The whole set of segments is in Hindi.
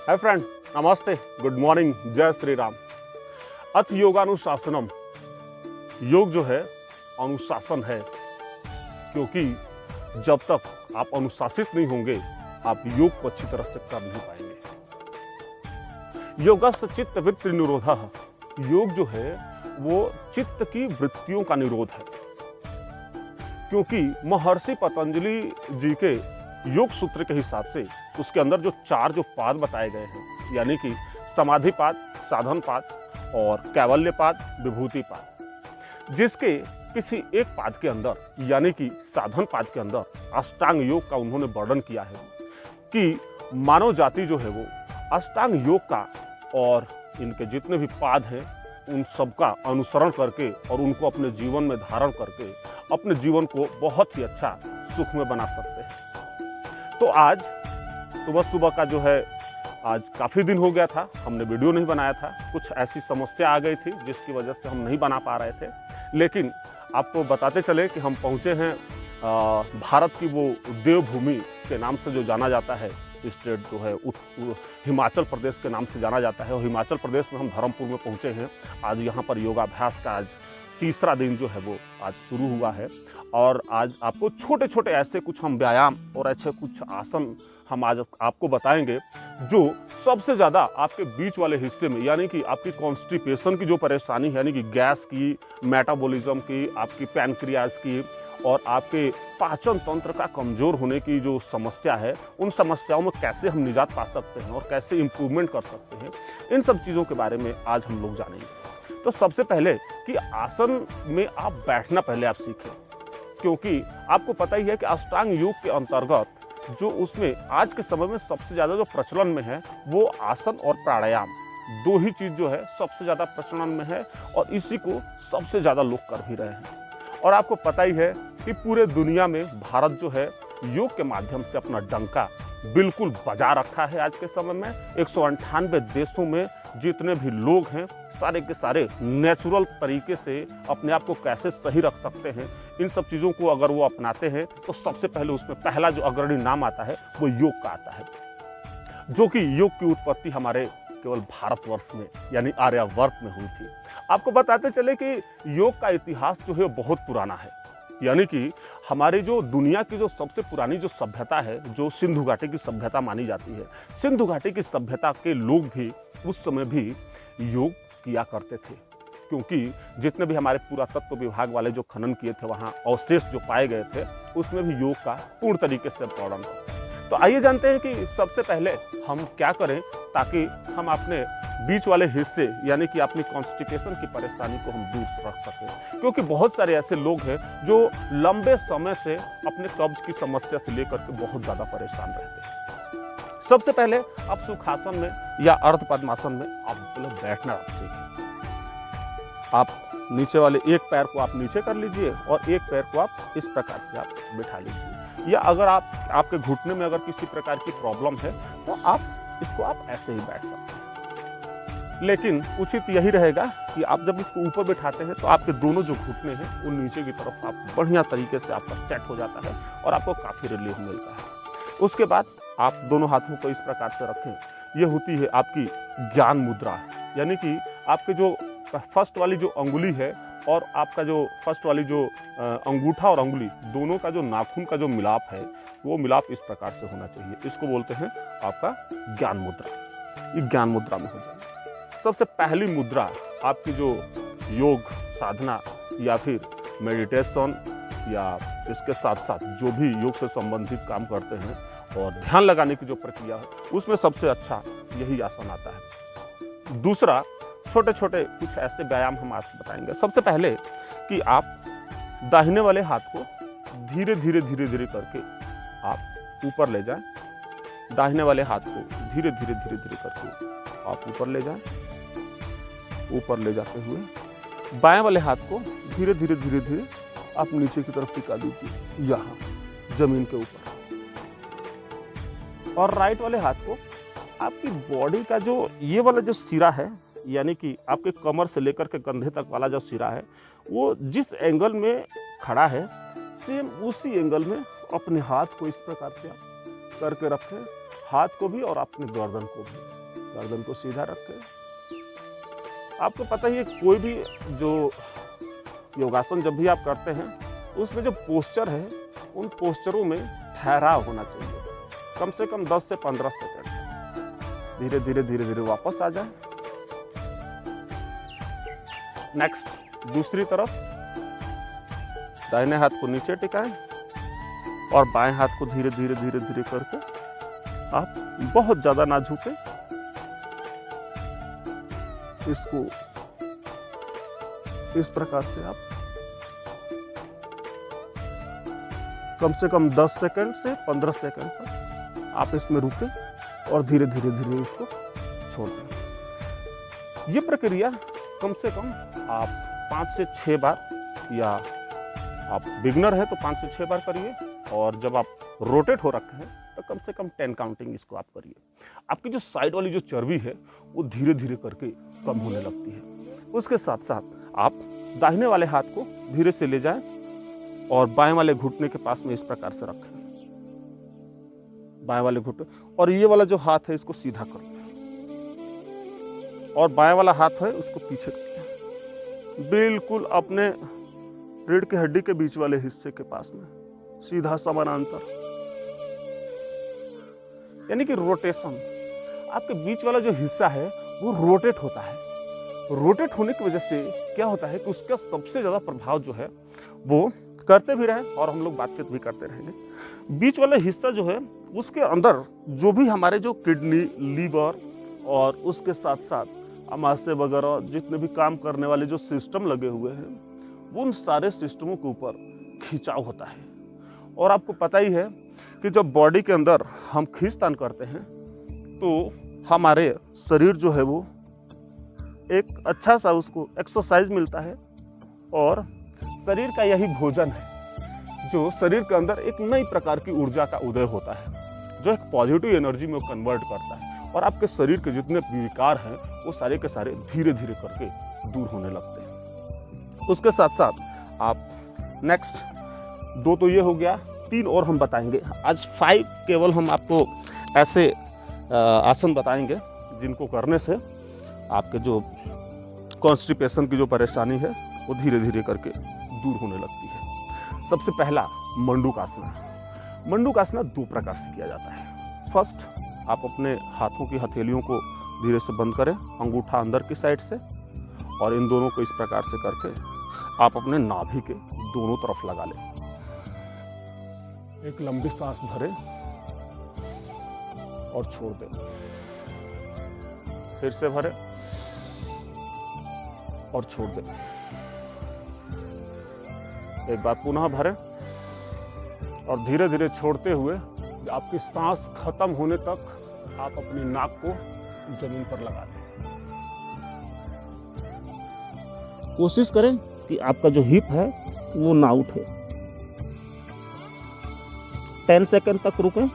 हाय फ्रेंड, नमस्ते, गुड मॉर्निंग, जय श्री राम। अथ योगानुशासनम। योग जो है अनुशासन है, क्योंकि जब तक आप अनुशासित नहीं होंगे आप योग को अच्छी तरह से कर नहीं पाएंगे। योगस्य चित्त वृत्ति निरोधः। योग जो है वो चित्त की वृत्तियों का निरोध है, क्योंकि महर्षि पतंजलि जी के योग सूत्र के हिसाब से उसके अंदर जो चार पाद बताए गए हैं, यानी कि समाधिपाद, साधनपाद और कैवल्यपाद, विभूतिपाद, जिसके किसी एक पाद के अंदर यानी कि साधन पाद के अंदर अष्टांग योग का उन्होंने वर्णन किया है कि मानव जाति जो है वो अष्टांग योग का और इनके जितने भी पाद हैं उन सब का अनुसरण करके और उनको अपने जीवन में धारण करके अपने जीवन को बहुत ही अच्छा सुख में बना सकते हैं। तो आज सुबह का जो है, आज काफ़ी दिन हो गया था हमने वीडियो नहीं बनाया था, कुछ ऐसी समस्या आ गई थी जिसकी वजह से हम नहीं बना पा रहे थे। लेकिन आपको बताते चले कि हम पहुँचे हैं भारत की वो देवभूमि के नाम से जो जाना जाता है, स्टेट जो है हिमाचल प्रदेश के नाम से जाना जाता है। और हिमाचल प्रदेश में हम धर्मपुर में पहुँचे हैं। आज यहाँ पर योगाभ्यास का आज तीसरा दिन जो है वो आज शुरू हुआ है। और आज आपको छोटे छोटे ऐसे कुछ हम व्यायाम और ऐसे कुछ आसन हम आज आपको बताएंगे जो सबसे ज़्यादा आपके बीच वाले हिस्से में, यानी कि आपकी कॉन्स्टिपेशन की जो परेशानी है, यानी कि गैस की, मेटाबॉलिज्म की, आपकी पैनक्रियाज की और आपके पाचन तंत्र का कमज़ोर होने की जो समस्या है, उन समस्याओं में कैसे हम निजात पा सकते हैं और कैसे इम्प्रूवमेंट कर सकते हैं, इन सब चीज़ों के बारे में आज हम लोग जानेंगे। तो सबसे पहले कि आसन में आप बैठना पहले आप सीखें, क्योंकि आपको पता ही है कि अष्टांग योग के अंतर्गत जो उसमें आज के समय में सबसे ज़्यादा जो प्रचलन में है वो आसन और प्राणायाम, दो ही चीज़ जो है सबसे ज़्यादा प्रचलन में है और इसी को सबसे ज़्यादा लोग कर भी रहे हैं। और आपको पता ही है कि पूरे दुनिया में भारत जो है योग के माध्यम से अपना डंका बिल्कुल बजा रखा है। आज के समय में 198 देशों में जितने भी लोग हैं सारे के सारे नेचुरल तरीके से अपने आप को कैसे सही रख सकते हैं, इन सब चीज़ों को अगर वो अपनाते हैं तो सबसे पहले उसमें पहला जो अग्रणी नाम आता है वो योग का आता है, जो कि योग की उत्पत्ति हमारे केवल भारतवर्ष में यानी आर्यावर्त में हुई थी। आपको बताते चले कि योग का इतिहास जो है बहुत पुराना है, यानी कि हमारे जो दुनिया की जो सबसे पुरानी जो सभ्यता है, जो सिंधु घाटी की सभ्यता मानी जाती है, सिंधु घाटी की सभ्यता के लोग भी उस समय भी योग किया करते थे, क्योंकि जितने भी हमारे पुरातत्व विभाग वाले जो खनन किए थे वहाँ अवशेष जो पाए गए थे उसमें भी योग का पूर्ण तरीके से वर्णन है। तो आइए जानते हैं कि सबसे पहले हम क्या करें ताकि हम अपने बीच वाले हिस्से यानी कि अपनी कॉन्स्टिपेशन की परेशानी को हम दूर रख सकें, क्योंकि बहुत सारे ऐसे लोग हैं जो लंबे समय से अपने कब्ज की समस्या से लेकर के बहुत ज़्यादा परेशान रहते हैं। सबसे पहले आप सुखासन में या अर्ध पद्मासन में आप बैठना आप सीखें। आप नीचे वाले एक पैर को आप नीचे कर लीजिए और एक पैर को आप इस प्रकार से आप बिठा लीजिए, या अगर आपके घुटने में अगर किसी प्रकार की प्रॉब्लम है तो आप इसको आप ऐसे ही बैठ सकते हैं। लेकिन उचित यही रहेगा कि आप जब इसको ऊपर बिठाते हैं तो आपके दोनों जो घुटने हैं वो नीचे की तरफ आप बढ़िया तरीके से आपका सेट हो जाता है और आपको काफ़ी रिलीफ मिलता है। उसके बाद आप दोनों हाथों को इस प्रकार से रखें। ये होती है आपकी ज्ञान मुद्रा, यानी कि आपके जो फर्स्ट वाली जो अंगुली है और आपका जो फर्स्ट वाली जो अंगूठा और अंगुली दोनों का जो नाखून का जो मिलाप है वो मिलाप इस प्रकार से होना चाहिए। इसको बोलते हैं आपका ज्ञान मुद्रा। ये ज्ञान मुद्रा में हो जाएगा। सबसे पहली मुद्रा आपकी जो योग साधना या फिर मेडिटेशन या इसके साथ साथ जो भी योग से संबंधित काम करते हैं और ध्यान लगाने की जो प्रक्रिया है उसमें सबसे अच्छा यही आसन आता है। दूसरा, छोटे छोटे कुछ ऐसे व्यायाम हम आपको बताएंगे। सबसे पहले कि आप दाहिने वाले हाथ को धीरे धीरे धीरे धीरे करके आप ऊपर ले जाएं। दाहिने वाले हाथ को धीरे धीरे धीरे धीरे करके आप ऊपर ले जाएं। ऊपर ले जाते हुए बाएं वाले हाथ को धीरे धीरे धीरे धीरे आप नीचे की तरफ टिका दीजिए, यहाँ जमीन के ऊपर। और राइट वाले हाथ को आपकी बॉडी का जो ये वाला जो सिरा है, यानी कि आपके कमर से लेकर के कंधे तक वाला जो सिरा है, वो जिस एंगल में खड़ा है सेम उसी एंगल में अपने हाथ को इस प्रकार से आप करके रखें हाथ को भी और अपने गर्दन को भी, गर्दन को सीधा रखें। आपको पता ही है कोई भी जो योगासन जब भी आप करते हैं उसमें जो पोस्चर है उन पोस्चरों में ठहराव होना चाहिए, कम से कम 10 से 15 सेकंड। धीरे धीरे धीरे धीरे वापस आ जाए। नेक्स्ट दूसरी तरफ दाहिने हाथ को नीचे टिकाएं और बाएं हाथ को धीरे धीरे धीरे धीरे करके आप बहुत ज्यादा ना झुके, इसको इस प्रकार से आप कम से कम 10 सेकंड से 15 सेकंड तक आप इसमें रुके और धीरे धीरे धीरे इसको छोड़ दें। ये प्रक्रिया कम से कम आप 5 से 6 बार, या आप बिगनर है तो 5 से 6 बार करिए, और जब आप रोटेट हो रखे हैं तो कम से कम 10 काउंटिंग इसको आप करिए। आपकी जो साइड वाली जो चर्बी है वो धीरे धीरे करके कम होने लगती है। उसके साथ साथ आप दाहिने वाले हाथ को धीरे से ले जाएं और बाएं वाले घुटने के पास में इस प्रकार से रखें, बाएं वाले घुटने, और ये वाला जो हाथ है इसको सीधा कर दें और बाएं वाला हाथ है उसको पीछे कर दें, बिल्कुल अपने रीढ़ की हड्डी के बीच वाले हिस्से के पास में सीधा समानांतर, यानी कि रोटेशन। आपके बीच वाला जो हिस्सा है वो रोटेट होता है। रोटेट होने की वजह से क्या होता है कि उसका सबसे ज्यादा प्रभाव जो है वो करते भी रहें और हम लोग बातचीत भी करते रहेंगे। बीच वाला हिस्सा जो है उसके अंदर जो भी हमारे जो किडनी, लीवर और उसके साथ साथ अमाशय वगैरह जितने भी काम करने वाले जो सिस्टम लगे हुए हैं वो उन सारे सिस्टमों के ऊपर खिंचाव होता है। और आपको पता ही है कि जब बॉडी के अंदर हम खींचतान करते हैं तो हमारे शरीर जो है वो एक अच्छा सा उसको एक्सरसाइज मिलता है, और शरीर का यही भोजन है जो शरीर के अंदर एक नई प्रकार की ऊर्जा का उदय होता है, जो एक पॉजिटिव एनर्जी में कन्वर्ट करता है, और आपके शरीर के जितने भी विकार हैं वो सारे के सारे धीरे धीरे करके दूर होने लगते हैं। उसके साथ साथ आप नेक्स्ट 2 तो ये हो गया, 3 और हम बताएंगे। आज 5 केवल हम आपको ऐसे आसन बताएंगे जिनको करने से आपके जो कॉन्स्टिपेशन की जो परेशानी है वो धीरे धीरे करके दूर होने लगती है। सबसे पहला मंडूकासना। मंडूकासना 2 प्रकार से किया जाता है। फर्स्ट, आप अपने हाथों की हथेलियों को धीरे से बंद करें, अंगूठा अंदर की साइड से, और इन दोनों को इस प्रकार से करके आप अपने नाभि के दोनों तरफ लगा लें। एक लंबी सांस भरें और छोड़ दें, फिर से भरें और छोड़ दें, एक बार पुनः भरें और धीरे धीरे छोड़ते हुए आपकी सांस खत्म होने तक आप अपनी नाक को जमीन पर लगा दें। कोशिश करें कि आपका जो हिप है वो ना उठे। 10 सेकंड तक रुकें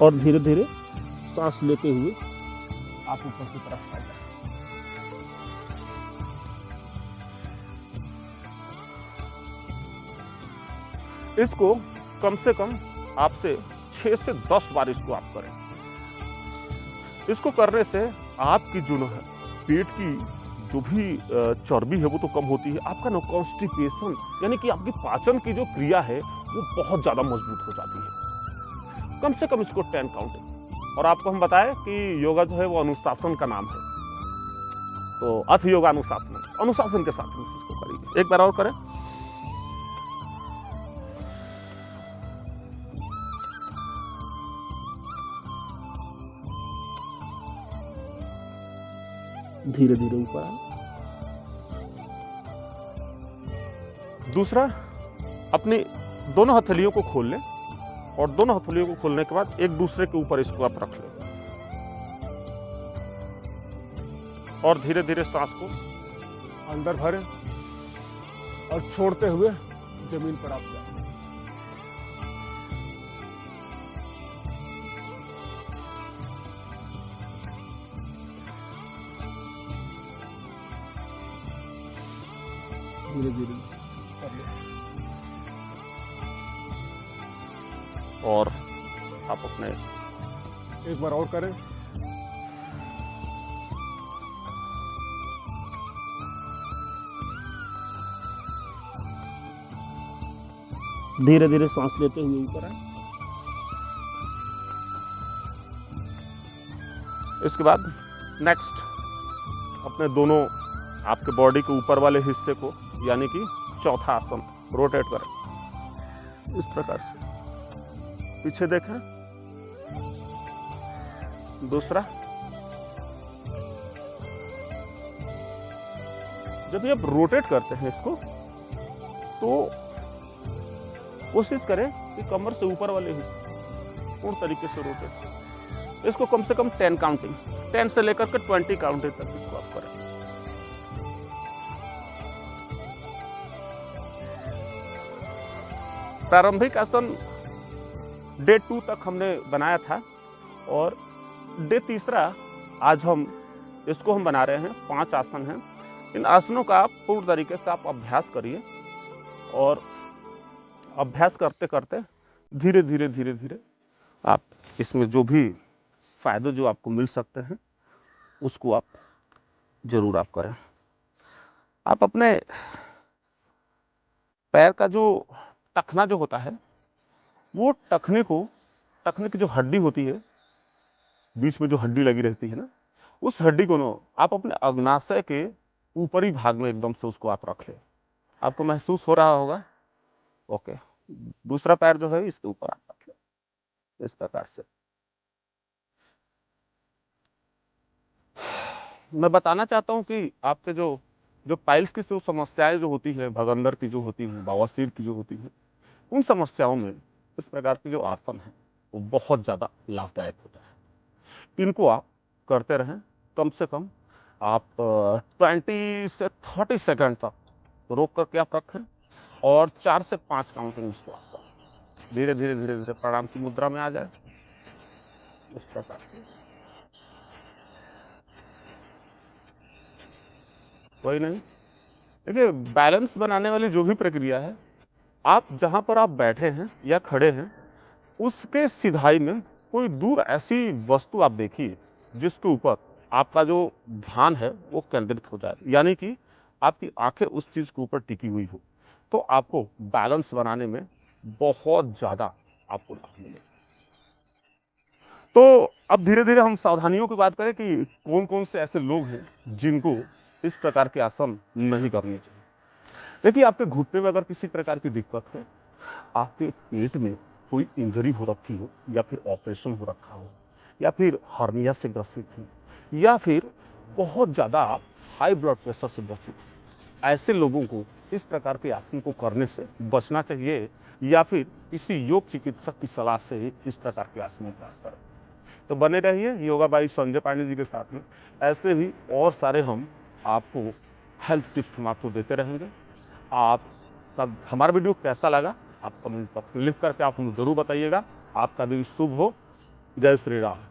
और धीरे धीरे सांस लेते हुए आप ऊपर की तरफ आ जाएं। इसको कम से कम आपसे 6 से 10 बार इसको आप करें। इसको करने से आपकी जो है पेट की जो भी चर्बी है वो तो कम होती है, आपका ना कॉन्स्टिपेशन यानी कि आपकी पाचन की जो क्रिया है वो बहुत ज़्यादा मजबूत हो जाती है। कम से कम इसको 10 काउंटिंग। और आपको हम बताएं कि योगा जो है वो अनुशासन का नाम है, तो अथ योगा अनुशासन के साथ इसको करिए। एक बार और करें। धीरे धीरे ऊपर आए। दूसरा, अपनी दोनों हथेलियों को खोल लें और दोनों हथेलियों को खोलने के बाद एक दूसरे के ऊपर इसको आप रख लें और धीरे धीरे सांस को अंदर भरें और छोड़ते हुए जमीन पर आप जाएं। धीरे धीरे कर लें और आप अपने एक बार और करें। धीरे धीरे सांस लेते हुए ऊपर आए। इसके बाद नेक्स्ट अपने दोनों आपके बॉडी के ऊपर वाले हिस्से को यानी कि चौथा आसन रोटेट करें इस प्रकार से। पीछे देखें। दूसरा, जब ये आप रोटेट करते हैं इसको तो कोशिश करें कि कमर से ऊपर वाले हिस्से पूर्ण तरीके से रोटेट करें। इसको कम से कम 10 काउंटिंग, 10 से लेकर के 20 काउंटिंग तक इसको आप करें। प्रारंभिक आसन डे 2 तक हमने बनाया था और डे तीसरा आज हम इसको बना रहे हैं। 5 आसन हैं। इन आसनों का आप पूर्ण तरीके से आप अभ्यास करिए और अभ्यास करते करते धीरे धीरे धीरे धीरे आप इसमें जो भी फायदे जो आपको मिल सकते हैं उसको आप जरूर आप करें। आप अपने पैर का जो टखना जो होता है वो टखने की जो हड्डी होती है, बीच में जो हड्डी लगी रहती है ना, उस हड्डी को ना आप अपने अग्नाशय के ऊपरी भाग में एकदम से उसको आप रख लें। आपको महसूस हो रहा होगा। ओके। दूसरा पैर जो है इसके ऊपर आप रख लें इस प्रकार से। मैं बताना चाहता हूं कि आपके जो पाइल्स की जो समस्याएं जो होती है, भगंदर की जो होती है, बवासीर की जो होती है, उन समस्याओं में इस प्रकार के जो आसन है वो बहुत ज़्यादा लाभदायक होता है। इनको आप करते रहें। कम से कम आप 20 से 30 सेकंड तक रोक करके आप रखें और 4 से 5 काउंटिंग इसको आप करें। धीरे धीरे धीरे धीरे प्रणाम की मुद्रा में आ जाए इस प्रकार से। कोई नहीं। देखिए, बैलेंस बनाने वाली जो भी प्रक्रिया है, आप जहाँ पर आप बैठे हैं या खड़े हैं उसके सिधाई में कोई दूर ऐसी वस्तु आप देखिए जिसके ऊपर आपका जो ध्यान है वो केंद्रित हो जाए, यानी कि आपकी आंखें उस चीज के ऊपर टिकी हुई हो, तो आपको बैलेंस बनाने में बहुत ज्यादा आपको लाभ मिलेगा। तो अब धीरे धीरे हम सावधानियों की बात करें कि कौन कौन से ऐसे लोग हैं जिनको इस प्रकार के आसन नहीं करने चाहिए। देखिए, आपके घुटने में अगर किसी प्रकार की दिक्कत है, आपके पेट में कोई इंजरी हो रखी हो या फिर ऑपरेशन हो रखा हो या फिर हर्निया से ग्रसित हो या फिर बहुत ज़्यादा आप हाई ब्लड प्रेशर से ग्रसित हो, ऐसे लोगों को इस प्रकार के आसन को करने से बचना चाहिए या फिर किसी योग चिकित्सक की सलाह से ही इस प्रकार के आसनों का करें। तो बने रहिए योगा बाई संजय पांडे जी के साथ में। ऐसे ही और सारे हम आपको हेल्थ टिप्स हम आपको देते रहेंगे। आप सब हमारा वीडियो कैसा लगा आप कमेंट बॉक्स में लिख करके आप हमें जरूर बताइएगा। आपका दिन शुभ हो। जय श्री राम।